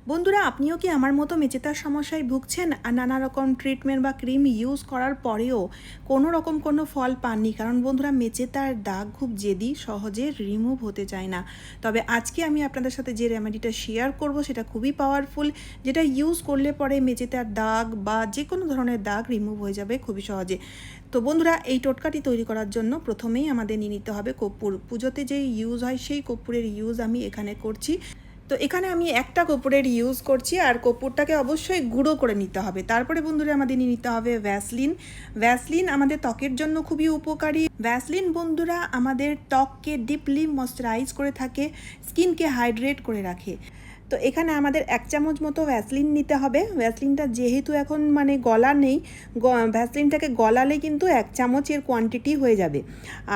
বন্ধুরা, আপনিও কি আমার মতো মেচেতার সমস্যায় ভুগছেন আর নানা রকম ট্রিটমেন্ট বা ক্রিম ইউজ করার পরেও কোনো রকম কোনো ফল পাননি? কারণ বন্ধুরা, মেচেতার দাগ খুব জেদি, সহজে রিমুভ হতে চায় না। তবে আজকে আমি আপনাদের সাথে যে রেমেডিটা শেয়ার করব সেটা খুবই পাওয়ারফুল, যেটা ইউজ করলে পরে মেচেতার দাগ বা যে কোনো ধরনের দাগ রিমুভ হয়ে যাবে খুবই সহজে। তো বন্ধুরা, এই টোটকাটি তৈরি করার জন্য প্রথমেই আমাদের নিয়ে নিতে হবে কর্পূর। পুজোতে যে ইউজ হয় সেই কর্পূরের ইউজ আমি এখানে করছি। তো এখানে আমি একটা কর্পূরের ইউজ করছি, আর কর্পূরটাকে অবশ্যই গুঁড়ো করে নিতে হবে। তারপরে বন্ধুরা আমাদের নিয়ে নিতে হবে ভ্যাসলিন। ভ্যাসলিন আমাদের ত্বকের জন্য খুবই উপকারী। ভ্যাসলিন বন্ধুরা আমাদের ত্বককে ডিপলি ময়শ্চারাইজ করে থাকে, স্কিনকে হাইড্রেট করে রাখে। তো এখানে আমাদের 1 চামচ মতো ভ্যাসলিন নিতে হবে। ভ্যাসলিনটা যেহেতু এখন গলা নেই, ভ্যাসলিনটাকে গলালে কিন্তু 1 চামচের কোয়ান্টিটি হয়ে যাবে।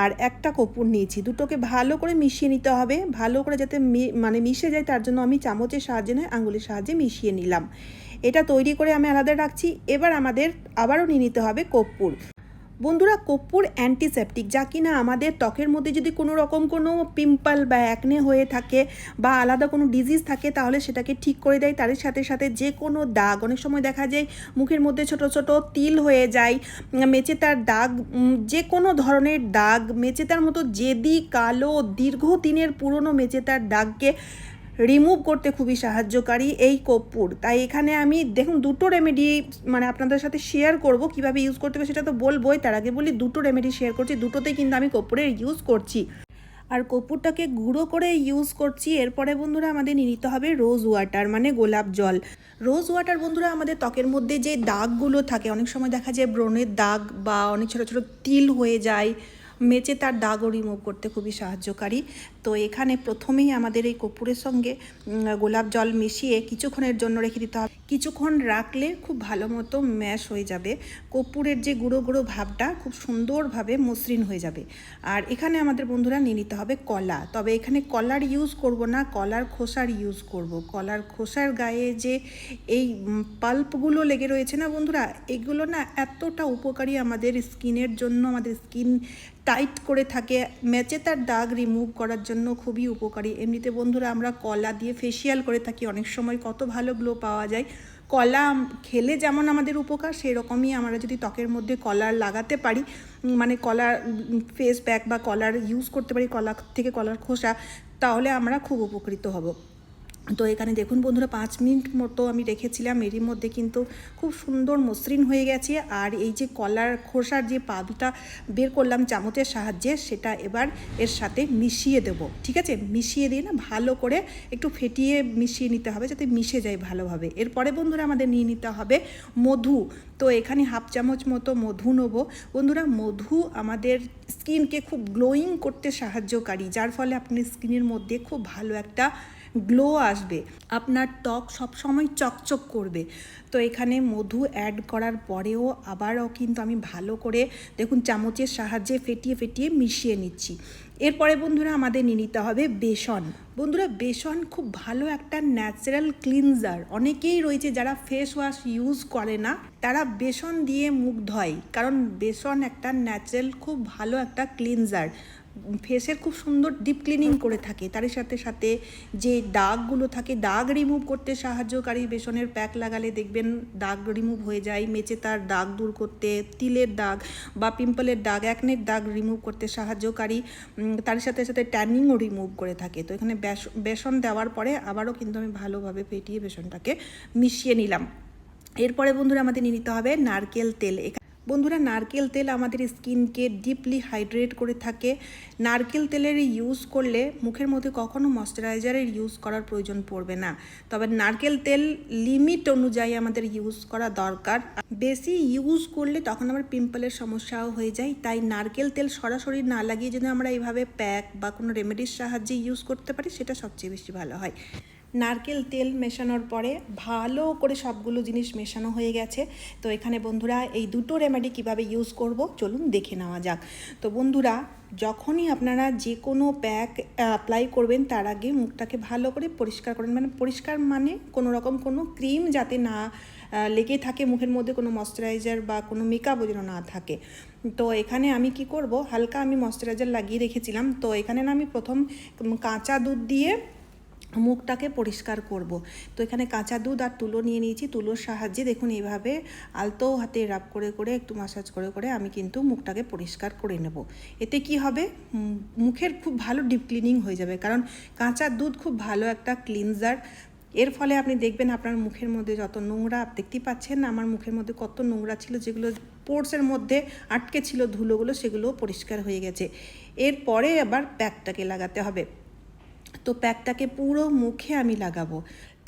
আর একটা কর্পূর নিয়েছি, দুটোকে ভালো করে মিশিয়ে নিতে হবে। ভালো করে যাতে মিশে যায়, তার জন্য আমি চামচের সাহায্যে নয়, আঙুলের সাহায্যে মিশিয়ে নিলাম। এটা তৈরি করে আমি আলাদা রাখছি। এবার আমাদের আবারও নিয়ে নিতে হবে কর্পূর। বন্ধুরা, কর্পূর অ্যান্টিসেপটিক, যা কিনা আমাদের ত্বকের মধ্যে যদি কোনো রকম কোনো পিম্পল বা অ্যাকনে হয়ে থাকে বা আলাদা কোনো ডিজিজ থাকে তাহলে সেটাকে ঠিক করে দেয়। তার সাথে সাথে যে কোনো দাগ, অনেক সময় দেখা যায় মুখের মধ্যে ছোট ছোট তিল হয়ে যায়, মেচেতার দাগ, যে কোনো ধরনের দাগ, মেচেতার মতো জেদি কালো দীর্ঘদিনের পুরনো মেচেতার দাগকে রিমুভ করতে খুবই সাহায্যকারী এই কর্পূর। তাই এখানে আমি দেখুন দুটো রেমেডি আপনাদের সাথে শেয়ার করব, কিভাবে ইউজ করতে হবে সেটা তো বলবোই, তার আগে বলি দুটো রেমেডি শেয়ার করছি, দুটোতেই কিন্তু আমি কর্পূরের ইউজ করছি আর কর্পূরটাকে গুঁড়ো করে ইউজ করছি। এরপরে বন্ধুরা আমাদের নিয়ে নিতে হবে রোজ ওয়াটার, মানে গোলাপ জল। রোজ ওয়াটার বন্ধুরা আমাদের ত্বকের মধ্যে যে দাগগুলো থাকে, অনেক সময় দেখা যায় ব্রণের দাগ বা অনেক ছোটো ছোটো তিল হয়ে যায়, মেচেতার দাগও রিমুভ করতে খুবই সাহায্যকারী। তো এখানে প্রথমেই আমাদের এই কর্পূরের সঙ্গে গোলাপ জল মিশিয়ে কিছুক্ষণের জন্য রেখে দিতে হবে। কিছুক্ষণ রাখলে খুব ভালো মতো ম্যাশ হয়ে যাবে, কর্পূরের যে গুঁড়ো গুঁড়ো ভাবটা খুব সুন্দরভাবে মসৃণ হয়ে যাবে। আর এখানে আমাদের বন্ধুরা নিয়ে নিতে হবে কলা। তবে এখানে কলার ইউজ করব না, কলার খোসার ইউজ করব। কলার খোসার গায়ে যে এই পাল্পগুলো লেগে রয়েছে না বন্ধুরা, এগুলো না এতটা উপকারী আমাদের স্কিনের জন্য, আমাদের স্কিন টাইট করে থাকে, মেচেতার দাগ রিমুভ করার জন্য খুবই উপকারী। এমনিতে বন্ধুরা আমরা কলা দিয়ে ফেসিয়াল করে থাকি, অনেক সময় কত ভালো গ্লো পাওয়া যায়। কলা খেলে যেমন আমাদের উপকার, সেরকমই আমরা যদি ত্বকের মধ্যে কলার লাগাতে পারি, মানে কলার ফেস প্যাক বা কলার ইউজ করতে পারি, কলা থেকে কলার খোসা, তাহলে আমরা খুব উপকৃত হব। তো এখানে দেখুন বন্ধুরা 5 মিনিট মতো আমি রেখেছিলাম, এরই মধ্যে কিন্তু খুব সুন্দর মসৃণ হয়ে গেছে। আর এই যে কলার খোসার যে পাল্পটা বের করলাম চামচের সাহায্যে, সেটা এবার এর সাথে মিশিয়ে দেব। ঠিক আছে, মিশিয়ে দিয়ে না ভালো করে একটু ফেটিয়ে মিশিয়ে নিতে হবে যাতে মিশে যায় ভালোভাবে। এরপরে বন্ধুরা আমাদের নিয়ে নিতে হবে মধু। তো এখানে 1/2 চামচ মতো মধু নেব। বন্ধুরা, মধু আমাদের স্কিনকে খুব গ্লোয়িং করতে সাহায্যকারী, যার ফলে আপনার স্কিনের মধ্যে খুব ভালো একটা গ্লো আসবে, আপনার ত্বক সবসময় চকচক করবে। তো এখানে মধু অ্যাড করার পরেও আবারও কিন্তু আমি ভালো করে দেখুন চামচের সাহায্যে ফেটিয়ে ফেটিয়ে মিশিয়ে নিচ্ছি। এরপরে বন্ধুরা আমাদের নিয়ে নিতে হবে বেসন। বন্ধুরা, বেসন খুব ভালো একটা ন্যাচারাল ক্লিনজার। অনেকেই রয়েছে যারা ফেস ওয়াশ ইউজ করে না, তারা বেসন দিয়ে মুখ ধয়, কারণ বেসন একটা ন্যাচারাল খুব ভালো একটা ক্লিনজার, ফেসের খুব সুন্দর ডিপ ক্লিনিং করে থাকে। তার সাথে সাথে যে দাগগুলো থাকে, দাগ রিমুভ করতে সাহায্যকারী। বেসনের প্যাক লাগালে দেখবেন দাগ রিমুভ হয়ে যায়, মেচেতার দাগ দূর করতে, তিলের দাগ বা পিম্পলের দাগ, অ্যাকনের দাগ রিমুভ করতে সাহায্যকারী। তার সাথে সাথে ট্যানিংও রিমুভ করে থাকে। তো এখানে বেসন দেওয়ার পরে আবারও কিন্তু আমি ভালোভাবে ফেটিয়ে বেসনটাকে মিশিয়ে নিলাম। এরপরে বন্ধুরা আমাদের নিয়ে নিতে হবে নারকেল তেল। বন্ধুরা, নারকেল তেল আমাদের স্কিনকে ডিপলি হাইড্রেট করে থাকে। নারকেল তেলের ইউজ করলে মুখের মধ্যে কখনো ময়শ্চারাইজারের ইউজ করার প্রয়োজন পড়বে না। তবে নারকেল তেল লিমিট অনুযায়ী আমাদের ইউজ করা দরকার। বেশি ইউজ করলে তখন আবার পিম্পলের সমস্যাও হয়ে যায়। তাই নারকেল তেল সরাসরি না লাগিয়ে যদি আমরা এইভাবে প্যাক বা কোনো রেমেডির সাহায্যে ইউজ করতে পারি, সেটা সবচেয়ে বেশি ভালো হয়। নারকেল তেল মেশানোর পরে ভালো করে সবগুলো জিনিস মেশানো হয়ে গেছে। তো এখানে বন্ধুরা এই দুটো রেমেডি কিভাবে ইউজ করব চলুন দেখে নেওয়া যাক। তো বন্ধুরা, যখনই আপনারা যে কোনো প্যাক অ্যাপ্লাই করবেন তার আগে মুখটাকে ভালো করে পরিষ্কার করেন। মানে পরিষ্কার মানে কোনো রকম কোনো ক্রিম যাতে না লেগে থাকে মুখের মধ্যে, কোনো ময়শ্চারাইজার বা কোনো মেকআপও যেন না থাকে। তো এখানে আমি কি করব, হালকা আমি ময়শ্চারাইজার লাগিয়ে রেখেছিলাম। তো এখানে না আমি প্রথম কাঁচা দুধ দিয়ে মুখটাকে পরিষ্কার করব। তো এখানে কাঁচা দুধ আর তুলো নিয়ে নিয়েছি। তুলোর সাহায্যে দেখুন এইভাবে আলতো হাতে রাব করে করে একটু মাসাজ করে করে আমি কিন্তু মুখটাকে পরিষ্কার করে নেব। এতে কি হবে, মুখের খুব ভালো ডিপ ক্লিনিং হয়ে যাবে, কারণ কাঁচা দুধ খুব ভালো একটা ক্লিনজার। এর ফলে আপনি দেখবেন আপনার মুখের মধ্যে যত নোংরা, দেখতেই পাচ্ছেন আমার মুখের মধ্যে কত নোংরা ছিল, যেগুলো পোর্সের মধ্যে আটকে ছিল ধুলোগুলো, সেগুলোও পরিষ্কার হয়ে গেছে। এরপরে আবার প্যাকটাকে লাগাতে হবে। তো প্যাকটাকে পুরো মুখে আমি লাগাবো,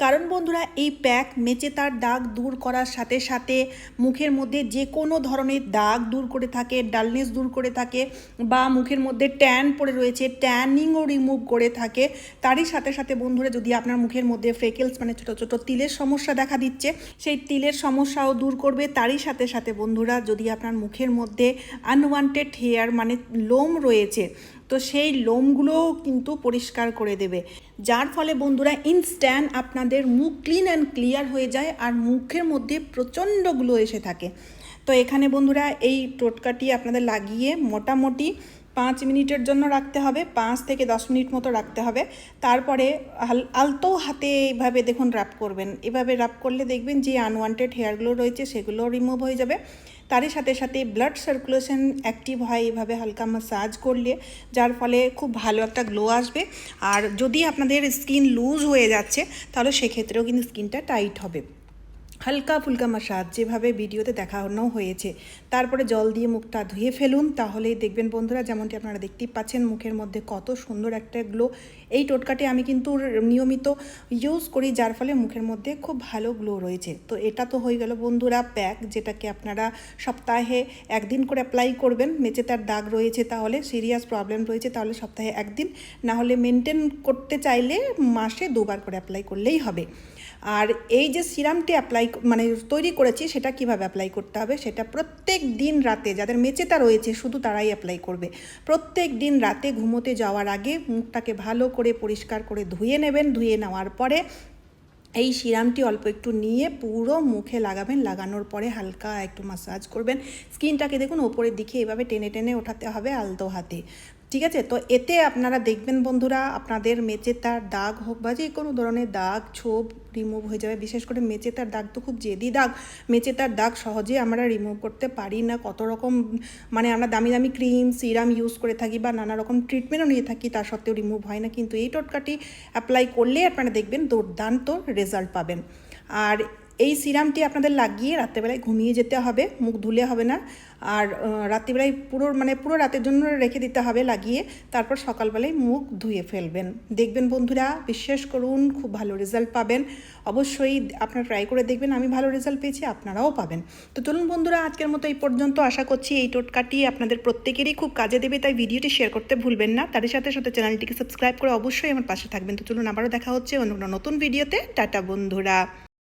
কারণ বন্ধুরা এই প্যাক মেচেতার দাগ দূর করার সাথে সাথে মুখের মধ্যে যে কোনো ধরনের দাগ দূর করে থাকে, ডালনেস দূর করে থাকে, বা মুখের মধ্যে ট্যান পড়ে রয়েছে ট্যানিংও রিমুভ করে থাকে। তারই সাথে সাথে বন্ধুরা যদি আপনার মুখের মধ্যে ফ্রেকেলস মানে ছোটো ছোটো তিলের সমস্যা দেখা দিচ্ছে, সেই তিলের সমস্যাও দূর করবে। তারই সাথে সাথে বন্ধুরা যদি আপনার মুখের মধ্যে আনওয়ান্টেড হেয়ার মানে লোম রয়েছে, তো সেই লোমগুলোও কিন্তু পরিষ্কার করে দেবে, যার ফলে বন্ধুরা ইনস্ট্যান্ট আপনাদের মুখ ক্লিন অ্যান্ড ক্লিয়ার হয়ে যায় আর মুখের মধ্যে প্রচণ্ড গ্লো এসে থাকে। তো এখানে বন্ধুরা এই টোটকাটি আপনাদের লাগিয়ে মোটামুটি 5 মিনিটের জন্য রাখতে হবে, 5 থেকে 10 মিনিট মতো রাখতে হবে। তারপরে আলতো হাতে এইভাবে দেখুন রাব করবেন। এভাবে রাব করলে দেখবেন যে আনওয়ান্টেড হেয়ারগুলো রয়েছে সেগুলো রিমুভ হয়ে যাবে। তারই সাথে সাথে ব্লাড সার্কুলেশন অ্যাক্টিভ হয় এভাবে হালকা মাসাজ করলে, যার ফলে খুব ভালো একটা গ্লো আসবে। আর যদি আপনাদের স্কিন লুজ হয়ে যাচ্ছে তাহলে সেক্ষেত্রেও কিন্তু স্কিনটা টাইট হবে। হালকা ফুলকা মাসাজ যেভাবে ভিডিওতে দেখানো হয়েছে, তারপরে জল দিয়ে মুখটা ধুয়ে ফেলুন, তাহলেই দেখবেন বন্ধুরা যেমনটি আপনারা দেখতেই পাচ্ছেন মুখের মধ্যে কত সুন্দর একটা গ্লো। এই টোটকাটি আমি কিন্তু নিয়মিত ইউজ করি, যার ফলে মুখের মধ্যে খুব ভালো গ্লো রয়েছে। তো এটা তো হয়ে গেল বন্ধুরা প্যাক, যেটাকে আপনারা সপ্তাহে একদিন করে অ্যাপ্লাই করবেন। মেচেতার দাগ রয়েছে তাহলে, সিরিয়াস প্রবলেম রয়েছে তাহলে সপ্তাহে একদিন, না হলে মেনটেন করতে চাইলে মাসে 2 বার করে অ্যাপ্লাই করলেই হবে। আর এই যে সিরামটি মানে তৈরি করেছি সেটা কিভাবে অ্যাপ্লাই করতে হবে, সেটা প্রত্যেক দিন রাতে, যাদের মেচেতা রয়েছে শুধু তারাই অ্যাপ্লাই করবে। প্রত্যেক দিন রাতে ঘুমোতে যাওয়ার আগে মুখটাকে ভালো করে পরিষ্কার করে ধুয়ে নেবেন। ধুয়ে নেওয়ার পরে এই সিরামটি অল্প একটু নিয়ে পুরো মুখে লাগাবেন। লাগানোর পরে হালকা একটু মাসাজ করবেন। স্কিনটাকে দেখুন ওপরের দিকে এভাবে টেনে টেনে ওঠাতে হবে আলতো হাতে, ঠিক আছে? তো এতে আপনারা দেখবেন বন্ধুরা আপনাদের মেচেতার দাগ হোক বা যে কোনো ধরনের দাগ ছোপ রিমুভ হয়ে যাবে। বিশেষ করে মেচেতার দাগ তো খুব জেদি দাগ, মেচেতার দাগ সহজে আমরা রিমুভ করতে পারি না। কত রকম মানে আমরা দামি দামি ক্রিম সিরাম ইউজ করে থাকি বা নানা রকম ট্রিটমেন্টও নিয়ে থাকি, তার সত্ত্বেও রিমুভ হয় না। কিন্তু এই টোটকাটি অ্যাপ্লাই করলে আপনারা দেখবেন দুর্দান্ত রেজাল্ট পাবেন। আর এই সিরামটি আপনাদের লাগিয়ে রাত্রেবেলায় ঘুমিয়ে যেতে হবে, মুখ ধুলে হবে না। আর রাত্রিবেলায় পুরো রাতের জন্য রেখে দিতে হবে লাগিয়ে, তারপর সকালবেলায় মুখ ধুয়ে ফেলবেন। দেখবেন বন্ধুরা, বিশ্বাস করুন খুব ভালো রেজাল্ট পাবেন। অবশ্যই আপনারা ট্রাই করে দেখবেন, আমি ভালো রেজাল্ট পেয়েছি, আপনারাও পাবেন। তো চলুন বন্ধুরা, আজকের মতো এই পর্যন্ত। আশা করছি এই টোটকাটি আপনাদের প্রত্যেকেরই খুব কাজে দেবে, তাই ভিডিওটি শেয়ার করতে ভুলবেন না। তার সাথে সাথে চ্যানেলটিকে সাবস্ক্রাইব করে অবশ্যই আমার পাশে থাকবেন। তো চলুন আবারও দেখা হচ্ছে অন্য নতুন ভিডিওতে। টাটা বন্ধুরা।